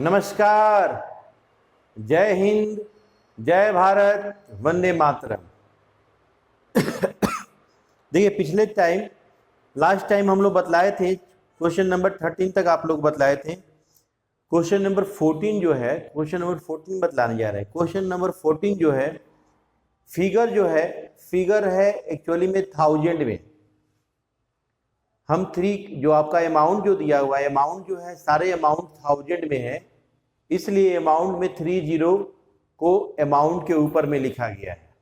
नमस्कार, जय हिंद, जय भारत, वंदे मातरम। देखिए पिछले लास्ट टाइम हम लोग बतलाए थे, क्वेश्चन नंबर 13 तक आप लोग बतलाए थे। क्वेश्चन नंबर 14 जो है, क्वेश्चन नंबर 14 बतलाने जा रहे हैं। क्वेश्चन नंबर 14 जो है, फिगर है एक्चुअली में 1000 में। हम जो आपका अमाउंट जो दिया हुआ है, अमाउंट जो है सारे अमाउंट 1000 में है, इसलिए अमाउंट में 30 को अमाउंट के ऊपर में लिखा गया है।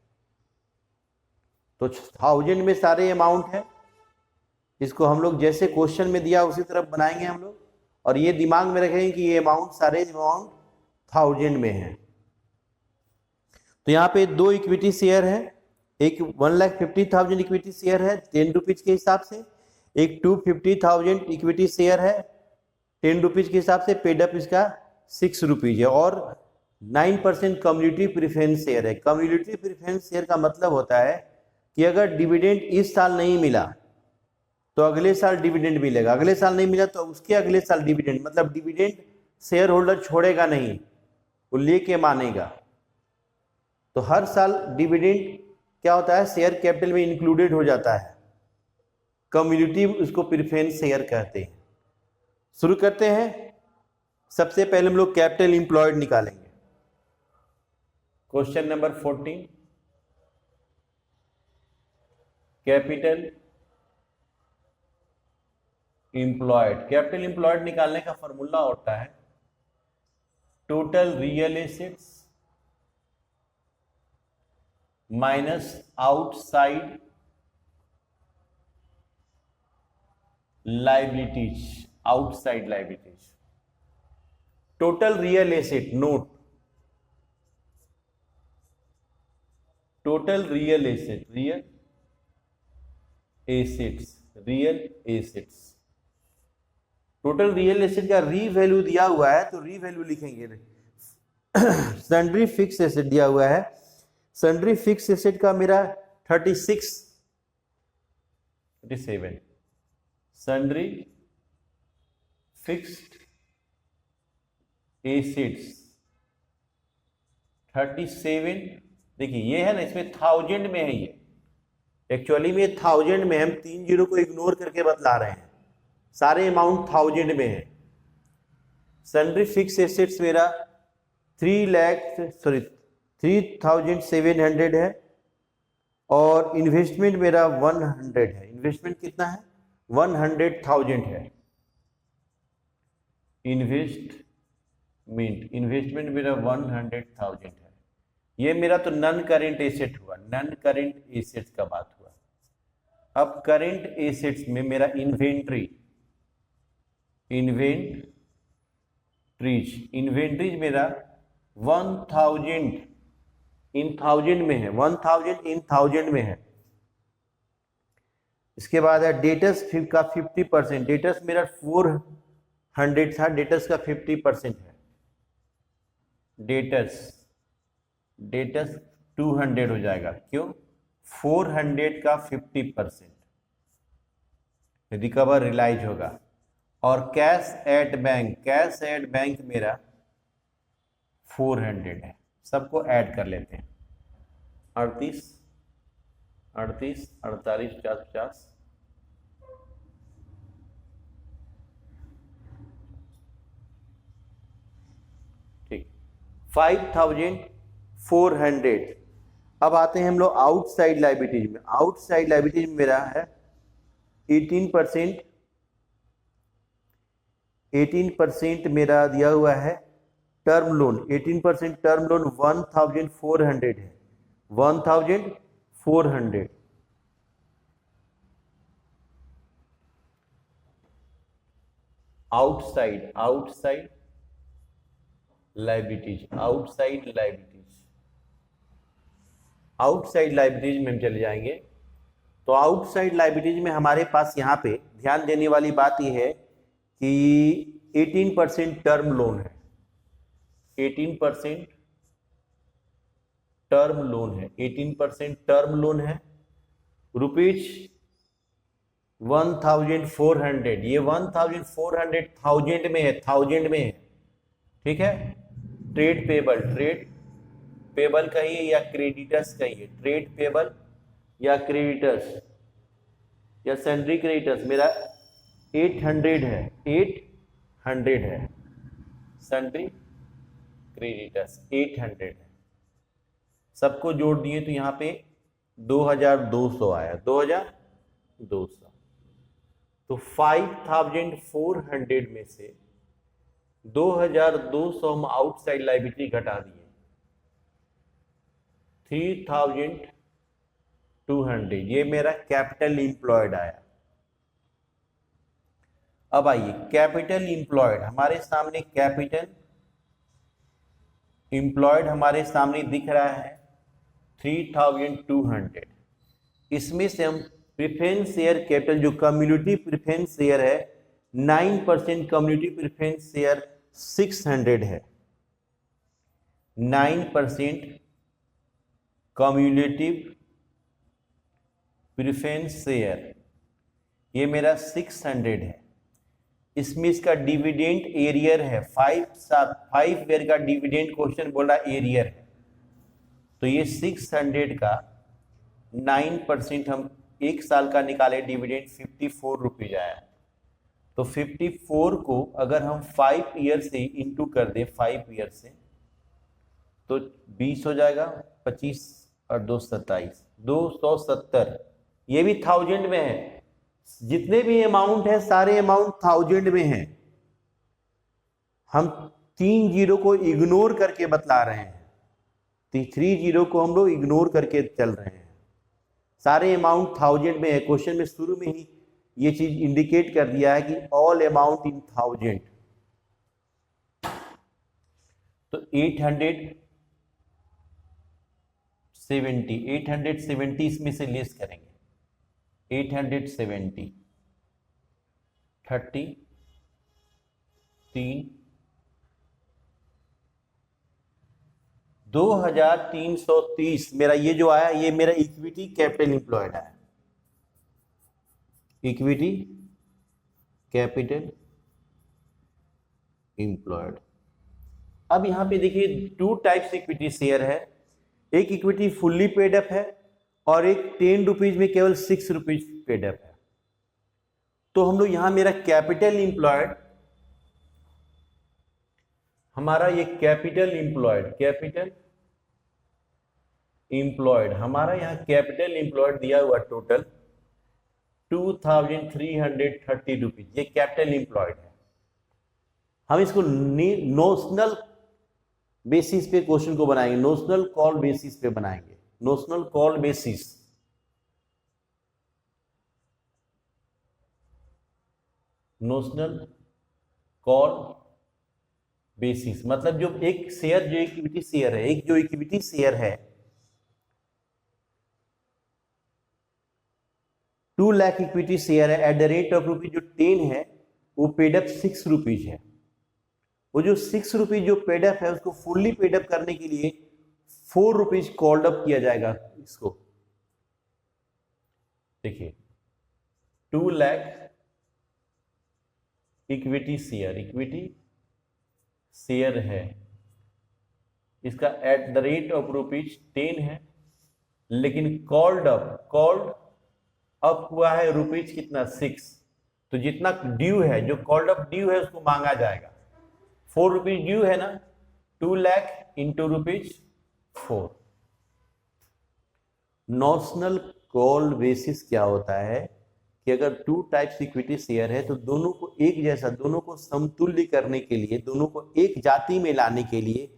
तो 1000 में सारे अमाउंट है, इसको हम लोग जैसे क्वेश्चन में दिया उसी तरफ बनाएंगे हम लोग, और ये दिमाग में रखेंगे कि ये सारे अमाउंट 1000 में है। तो यहाँ पे 2 इक्विटी शेयर है, एक 1,50,000 इक्विटी शेयर है 10 रुपीज के हिसाब से, एक 250,000 इक्विटी शेयर है 10 रुपीज के हिसाब से, पेड अप इसका 6 रुपीज है, और 9% कम्युनिटी प्रेफरेंस शेयर है। कम्युनिटी प्रेफरेंस शेयर का मतलब होता है कि अगर डिविडेंड इस साल नहीं मिला तो अगले साल डिविडेंड मिलेगा, अगले साल नहीं मिला तो उसके अगले साल डिविडेंड, मतलब डिविडेंड शेयर होल्डर छोड़ेगा नहीं, वो लेके मानेगा। तो हर साल डिविडेंड क्या होता है, शेयर कैपिटल में इंक्लूडेड हो जाता है। कम्युनिटी उसको प्रेफरेंस शेयर कहते हैं। शुरू करते हैं। सबसे पहले हम लोग कैपिटल इंप्लॉयड निकालेंगे। Question number 14, capital employed. Capital employed निकालने का फॉर्मूला होता है total real assets minus outside liabilities. Outside liabilities, total real asset, note total real asset, real assets. Total real asset का री वैल्यू दिया हुआ है तो री वैल्यू लिखेंगे। सन्ड्री फिक्स एसेट दिया हुआ है, सन्ड्री फिक्स एसेट का मेरा 37, सन्ड्री फिक्स्ड एसेट्स 37। देखिए ये है ना, इसमें 1000 में है, ये एक्चुअली में 1000 में, हम 3 जीरो को इग्नोर करके बतला रहे हैं, सारे अमाउंट 1000 में है। सन्ड्री फिक्स एसेट्स मेरा 3,700 है, और इन्वेस्टमेंट मेरा 100 है। इन्वेस्टमेंट कितना है, 100,000 है। इन्वेस्टमेंट मेरा 100,000 है। ये मेरा तो नॉन करेंट एसेट हुआ, नॉन करेंट एसेट्स का बात हुआ। अब करेंट एसेट्स में मेरा इन्वेंट्रीज मेरा 1000 इन 1000 में है, 1000 इन 1000 में है। इसके बाद है डेटर्स का 50%, डेटर्स मेरा 400 था, डेटर्स का 50% है। डेटर्स 200 हो जाएगा, क्यों, 400 का 50% रिकवर रिलाइज होगा। और कैश एट बैंक मेरा 400 है। सबको ऐड कर लेते हैं, 38, 48, 48, 50, ठीक, 5400। अब आते हैं हम लोग आउटसाइड लाइबिलिटीज में। आउटसाइड लाइबिलिटीज में मेरा है 18% मेरा दिया हुआ है टर्म लोन, 18% टर्म लोन 1400 है, 1400। आउटसाइड लाइबिलिटीज में हम चले जाएंगे। तो आउटसाइड लाइबिलिटीज में हमारे पास यहाँ पे ध्यान देने वाली बात यह है कि 18% टर्म लोन है, 18% टर्म लोन है, 18% टर्म लोन है, रुपीज 1400। ये 1400 1000 में है, ठीक है। ट्रेड पेबल कहिए या क्रेडिटर्स कहिए, ट्रेड पेबल या क्रेडिटर्स या सैंड्री क्रेडिटर्स, मेरा 800 है, 800 है, सैंड्री क्रेडिटर्स 800 है, सबको जोड़ दिए तो यहाँ पे 2200 आया, 2200। तो 5400 में से 2200 हम आउटसाइड लायबिलिटी घटा दिए, 3200 ये मेरा कैपिटल इंप्लॉयड आया। अब आइए कैपिटल इंप्लॉयड, हमारे सामने कैपिटल इंप्लॉयड हमारे सामने दिख रहा है 3200। इसमें से हम प्रेफरेंस शेयर कैपिटल जो कम्युनिटी प्रेफरेंस शेयर है 9%, कम्युनिटी प्रेफरेंस शेयर 600 है, 9% कम्युनिटिव प्रेफरेंस शेयर ये मेरा 600 है। इसमें इसका डिविडेंड एरियर है 5 ईयर का डिविडेंड क्वेश्चन बोला एरियर है, तो ये 600 का 9% हम एक साल का निकाले डिविडेंड 54 रुपीज आया। तो 54 को अगर हम 5 ईयर से इंटू कर दे 5 ईयर से तो 20 हो जाएगा, 25 और 2 27, 270। ये भी 1000 में है, जितने भी अमाउंट है सारे अमाउंट 1000 में है। हम 3 जीरो को इग्नोर करके बतला रहे हैं, 3 जीरो को हम लोग इग्नोर करके चल रहे हैं, सारे अमाउंट 1000 में है। क्वेश्चन में शुरू में ही ये चीज इंडिकेट कर दिया है कि ऑल अमाउंट इन 1000। तो 870 इसमें से लेस करेंगे, 870 30 3 2330 मेरा ये जो आया ये मेरा इक्विटी कैपिटल इंप्लॉयड आया, इक्विटी कैपिटल इंप्लॉयड। अब यहां पे देखिए 2 टाइप्स इक्विटी शेयर है, एक इक्विटी फुल्ली पेड अप है और एक 10 रुपीज में केवल 6 रुपीज पेड अप है। तो हम लोग यहां मेरा कैपिटल इंप्लॉयड, हमारा ये कैपिटल इंप्लॉयड हमारा यहां कैपिटल इंप्लॉयड दिया हुआ टोटल 2330 रुपीज, ये कैपिटल इंप्लॉयड है। हम इसको नोशनल बेसिस पे क्वेश्चन को बनाएंगे, नोशनल कॉल बेसिस पे बनाएंगे, notional call basis. Notional call basis मतलब जो एक शेयर जो इक्विटी शेयर है, एक जो इक्विटी शेयर है 2 लाख इक्विटी शेयर है at the rate of rupees जो 10 है वो पेड अप 6 रुपीज है। वो जो 6 रुपीज जो पेड अप है उसको फुल्ली पेड अप करने के लिए 4 रुपीज कॉल्ड अप किया जाएगा। इसको देखिए 2 लाख इक्विटी शेयर है, इसका at the rate of rupees 10 है, लेकिन कॉल्ड अप हुआ है रुपीज कितना 6, तो जितना ड्यू है जो कॉल्ड अप ड्यू है उसको मांगा जाएगा। 4 रुपीज ड्यू है ना, 2 lakh into rupees 4। Notional call basis क्या होता है कि अगर 2 टाइप्स इक्विटी शेयर है तो दोनों को एक जैसा, दोनों को समतुल्य करने के लिए, दोनों को एक जाति में लाने के लिए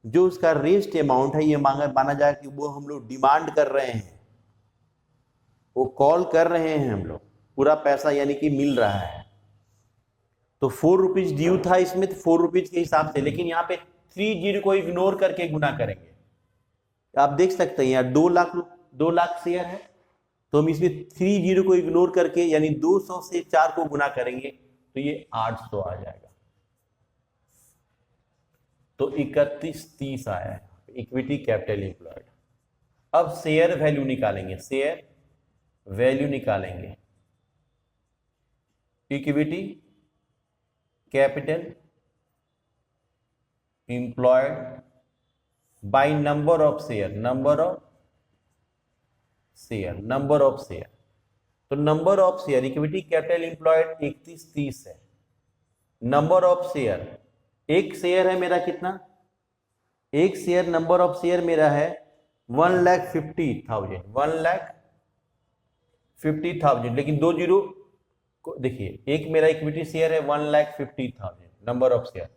जो उसका रेस्ट अमाउंट है ये माना जाए कि वो हम लोग डिमांड कर रहे हैं, वो कॉल कर रहे हैं हम लोग, पूरा पैसा यानी कि मिल रहा है। तो 4 रुपीज ड्यू था इसमें, तो 4 रुपीज के हिसाब से, लेकिन यहाँ पे 3 जीरो को इग्नोर करके गुना करेंगे। आप देख सकते हैं यार 2 लाख शेयर है तो हम इसमें 3 जीरो को इग्नोर करके यानी 200 से 4 को गुना करेंगे तो ये 800 आ जाएगा। तो 3130 आया है इक्विटी कैपिटल इंप्लॉयड। अब शेयर वैल्यू निकालेंगे, शेयर वैल्यू निकालेंगे, equity capital employed by number of share, number of share, number of share. तो number of share, equity capital employed 3130 है। नंबर ऑफ शेयर, एक शेयर है मेरा कितना, एक शेयर नंबर ऑफ शेयर मेरा है 1,50,000, 1,50,000, लेकिन 2 जीरो देखिए, एक मेरा इक्विटी शेयर है 1,50,000 नंबर ऑफ शेयर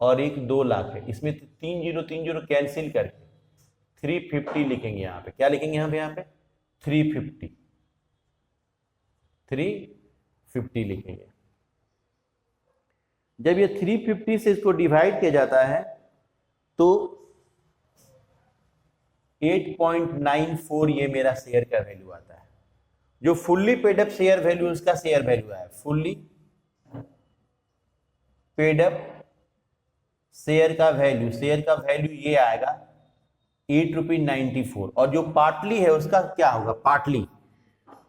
और एक 2 लाख है। इसमें 3 जीरो कैंसिल करके 350 लिखेंगे। यहाँ पे क्या लिखेंगे, यहाँ पे 350 लिखेंगे। जब ये 350 से इसको डिवाइड किया जाता है तो 8.94 ये मेरा शेयर का वैल्यू आता है। जो fully paid up share value, उसका शेयर वैल्यू है फुल्ली पेड अप शेयर का वैल्यू, शेयर का वैल्यू ये आएगा 8.94 और जो पार्टली है उसका क्या होगा, पार्टली,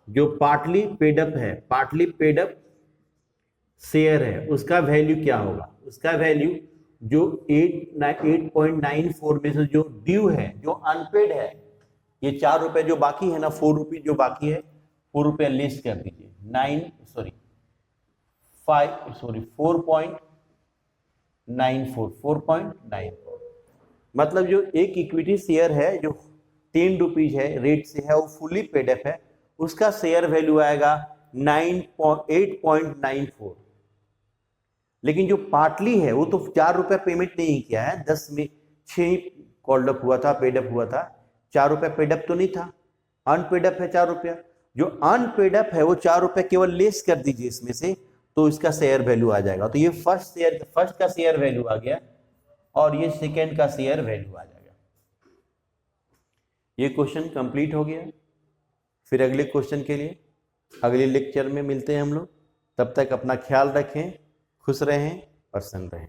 जो पार्टली पेड अप है, पार्टली पेड अप शेयर है, उसका वैल्यू क्या होगा, उसका वैल्यू जो 8.94 में से जो ड्यू है, जो अनपेड है, ये 4 रुपए जो बाकी है ना, 4 रुपये जो बाकी है, 4 रुपया लेस कर दीजिए, 4.94 मतलब जो एक इक्विटी शेयर है जो 10 रुपीज है रेट से है, वो फुली पेड अप है, उसका शेयर वैल्यू आएगा 8.94। लेकिन जो पार्टली है वो तो 4 रुपया पेमेंट नहीं किया है, 10 में 6 कॉल्ड अप हुआ था, पेड अप हुआ था, 4 रुपया पेड अप तो नहीं था, अनपेड अप है 4 रुपया। जो अनपेड अप है वो 4 रुपया केवल लेस कर दीजिए इसमें से, तो इसका शेयर वैल्यू आ जाएगा। तो ये फर्स्ट का शेयर वैल्यू आ गया और ये सेकेंड का शेयर वैल्यू आ जाएगा। ये क्वेश्चन कंप्लीट हो गया। फिर अगले क्वेश्चन के लिए अगले लेक्चर में मिलते हैं हम लोग। तब तक अपना ख्याल रखें, खुश रहें, प्रसन्न रहें।